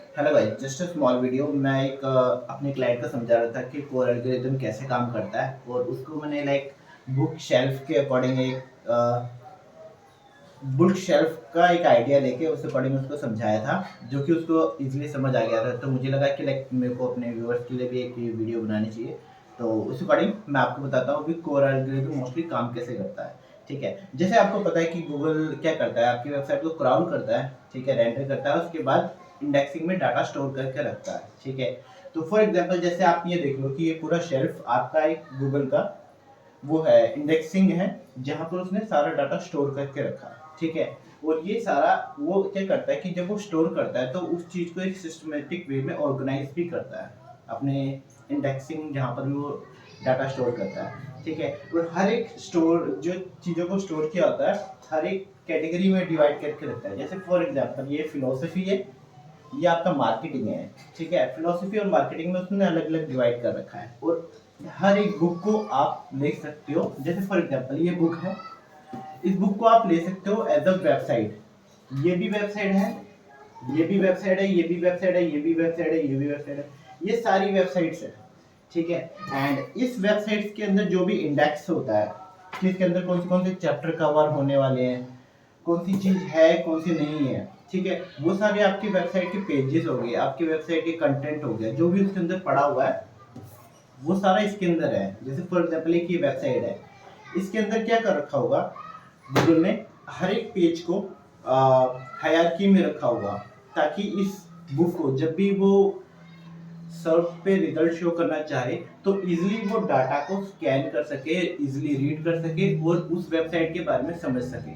Hello भाई, just a small video. मैं एक अपने क्लाइंट को समझा रहा था कि कोर एल्गोरिथम कैसे काम करता है, और उसको मैंने बुक शेल्फ के अकॉर्डिंग बुक शेल्फ का एक आइडिया लेके उस अकॉर्डिंग उसको समझाया था, जो कि उसको इजीली समझ आ गया था। तो मुझे लगा कि मेरे को अपने व्यूअर्स के लिए भी एक वीडियो बनानी चाहिए। तो उस अकॉर्डिंग मैं आपको बताता हूँ कि कोर एल्गोरिथम मोस्टली काम कैसे करता है। ठीक है, जैसे आपको पता है कि गूगल क्या करता है, आपकी वेबसाइट को क्राउल करता है, ठीक है, रेंडर करता है, उसके बाद इंडेक्सिंग में डाटा स्टोर करके रखता है। ठीक है, तो फॉर एग्जांपल जैसे आप ये देख लो कि ये पूरा शेल्फ आपका एक गूगल का वो है, इंडेक्सिंग है, जहां पर उसने सारा डाटा स्टोर करके रखा है। ठीक है, और ये सारा वो क्या करता है कि जब वो स्टोर करता है तो उस चीज को एक सिस्टमेटिक वे में ऑर्गेनाइज भी करता है अपने इंडेक्सिंग जहां पर भी वो डाटा स्टोर करता है। ठीक है, और हर एक स्टोर जो चीजों को स्टोर किया होता है हर एक कैटेगरी में डिवाइड करके रखता है। जैसे फॉर एग्जांपल ये फिलोसफी है, ये आपका मार्केटिंग है। ठीक है, फिलोसफी और मार्केटिंग में उसने अलग अलग डिवाइड कर रखा है, और हर एक बुक को आप ले सकते हो। जैसे फॉर एग्जांपल ये बुक है, इस बुक को आप ले सकते हो एज अ वेबसाइट। ये भी वेबसाइट है, ये भी वेबसाइट है, ये भी वेबसाइट है, ये भी वेबसाइट है, ये भी वेबसाइट है, ये सारी वेबसाइट्स है। ठीक है, एंड इस वेबसाइट्स के अंदर जो भी इंडेक्स होता है कि इसके अंदर कौन से चैप्टर कवर होने वाले हैं, कौन सी चीज है कौन सी नहीं है, ठीक है, वो सारे आपकी वेबसाइट के पेजेस हो गए, आपकी वेबसाइट के कंटेंट हो गया, जो भी उसके अंदर पड़ा हुआ है वो सारा इसके अंदर है। जैसे फॉर एग्जाम्पल एक ये वेबसाइट है, इसके अंदर क्या कर रखा होगा गूगल ने, हर एक पेज को हायरार्की में रखा होगा, ताकि इस बुक को जब भी वो सर्व पे रिजल्ट शो करना चाहे तो इजीली वो डाटा को स्कैन कर सके, इजीली रीड कर सके और उस वेबसाइट के बारे में समझ सके।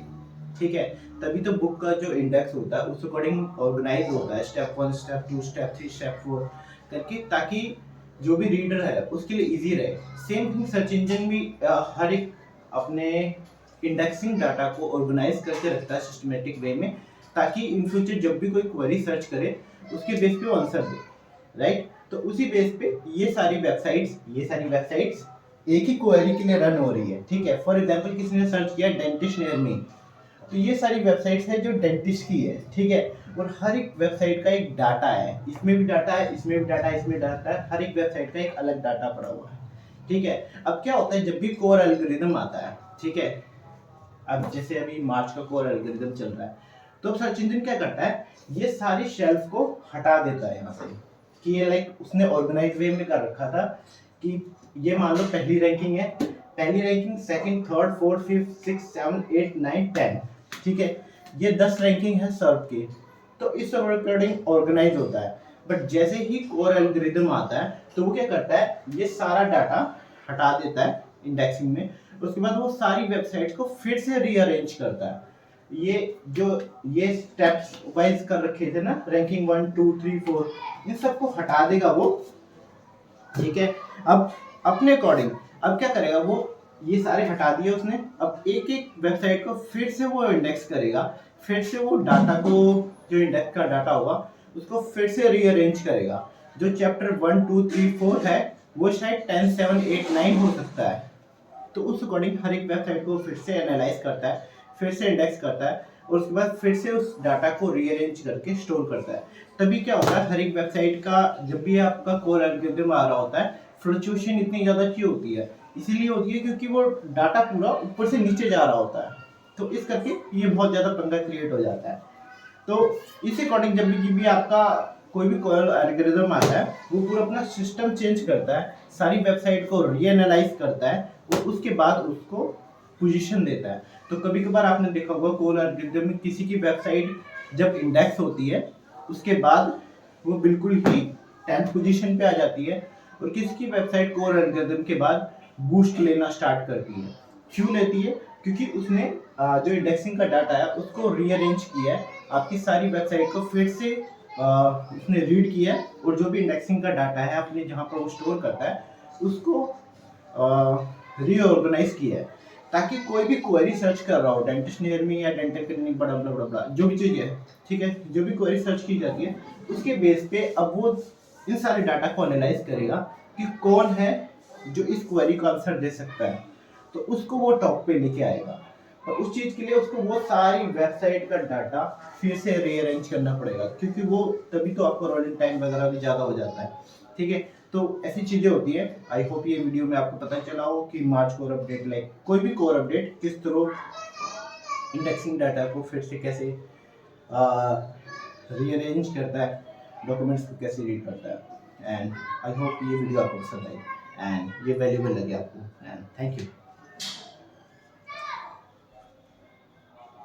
ठीक है, तभी तो बुक का जो इंडेक्स होता है उस अकॉर्डिंग ऑर्गेनाइज होता है, स्टेप 1 स्टेप 2 स्टेप 3 स्टेप 4 करके, ताकि जो भी रीडर है उसके लिए इजी रहे। सेम थिंग सर्च इंजन भी हर एक अपने इंडेक्सिंग डाटा को ऑर्गेनाइज करके रखता है सिस्टमेटिक वे में, ताकि इन फ्यूचर जब भी कोई क्वेरी सर्च करे उसके बेस पे आंसर दे। राइट, तो उसी बेस पे ये सारी वेबसाइट्स एक ही क्वेरी के लिए रन हो रही है। ठीक है, फॉर एग्जांपल किसी ने सर्च किया डेंटिस्ट नियर मी, तो ये सारी वेबसाइट्स है जो डेंटिस्ट की है। ठीक है, और हर एक वेबसाइट का एक डाटा है, इसमें भी डाटा है, इसमें भी डाटा है, इसमें डाटा है, हर एक वेबसाइट का एक अलग डाटा पड़ा हुआ है। ठीक है, अब क्या होता है जब भी कोर एल्गोरिदम आता है, ठीक है, अब जैसे अभी मार्च का कोर एल्गोरिदम चल रहा है, तो सर्च इंजन क्या करता है, ये सारी शेल्फ को हटा देता है यहाँ से, कि ये उसने ऑर्गेनाइज वे में कर रखा था कि ये मान लो पहली रैंकिंग है, पहली ranking, second, third, fourth, fifth, six, seven, eight, nine, 10। ठीक है, ये 10 रैंकिंग है सर्व की, तो इस अकॉर्डिंग ऑर्गेनाइज होता है। बट जैसे ही कोर एल्गोरिदम आता है तो वो क्या करता है, ये सारा डाटा हटा देता है इंडेक्सिंग में, उसके बाद वो सारी वेबसाइट्स को फिर से रीअरेंज करता है। ये जो ये स्टेप्स वाइज कर रखे थे ना, रैंकिंग 1 2 3 4, इन सबको हटा देगा वो। ठीक है, अब अपने अकॉर्डिंग अब क्या करेगा वो, ये सारे हटा दिए उसने, अब एक एक वेबसाइट को फिर से वो इंडेक्स करेगा, फिर से वो डाटा को, जो इंडेक्स का डाटा होगा उसको फिर से रीअरेंज करेगा। जो चैप्टर 1 2 3 4 है वो शायद 10 7 8 9 हो सकता है। तो उस अकॉर्डिंग हर एक वेबसाइट को फिर से एनालाइज करता है, फिर से इंडेक्स करता है, और उसके बाद फिर से उस डाटा को रीअरेंज करके स्टोर करता है। तभी क्या होता है, हर एक वेबसाइट का जब भी आपका कोर एल्गोरिथम आ रहा होता है, फ्लक्चुएशन इतनी ज़्यादा क्यों होती है, इसीलिए होती है क्योंकि वो डाटा पूरा ऊपर से नीचे जा रहा होता है, तो इस करके ये बहुत ज़्यादा पंगा क्रिएट हो जाता है। तो इस अकॉर्डिंग जब भी आपका कोई भी कोई एल्गोरिथम आता है वो पूरा अपना सिस्टम चेंज करता है, सारी वेबसाइट को रीएनालाइज करता है और उसके बाद उसको पोजीशन देता है। तो कभी कभार आपने देखा होगा कोई एल्गोरिथम में किसी की वेबसाइट जब इंडेक्स होती है उसके बाद वो बिल्कुल ही 10th पोजीशन पे आ जाती है, और किसी की वेबसाइट कोर एल्गोरिथम के बाद बूस्ट लेना स्टार्ट करती है। क्यों लेती है, क्योंकि उसने जो इंडेक्सिंग का डाटा है उसको रीअरेंज किया है, आपकी सारी वेबसाइट को फिर से उसने रीड किया है, और जो भी इंडेक्सिंग का डाटा है अपने जहाँ पर वो स्टोर करता है उसको रीऑर्गेनाइज किया है, ताकि कोई भी क्वेरी सर्च कर रहा हो, डेंटिस्ट नियर मी या डेंटल क्लिनिक बड़ा बड़ा बड़ा बड़ा जो भी चीज़ है, ठीक है, जो भी क्वेरी सर्च की जाती है उसके बेस पे अब वो इन सारे डाटा को एनालाइज करेगा कि कौन है जो इस क्वेरी का आंसर दे सकता है, तो उसको वो टॉप पे लेके आएगा। और उस चीज़ के लिए उसको वो सारी वेबसाइट का डाटा फिर से रीअरेंज करना पड़ेगा, क्योंकि वो तभी तो आपको रोलिंग टाइम वगैरह भी ज़्यादा हो जाता है। ठीक है, तो ऐसी चीज़ें होती हैं। आई होप ये वीडियो में आपको पता चला हो कि मार्च कोर अपडेट, लाइक कोई भी कोर अपडेट किस तरह इंडेक्सिंग डाटा को फिर से कैसे रीअरेंज करता है, डॉक्यूमेंट्स को कैसे रीड करता है। एंड आई होप ये वीडियो आपको पसंद आई एंड ये वैल्यूबल लगे आपको, एंड थैंक यू।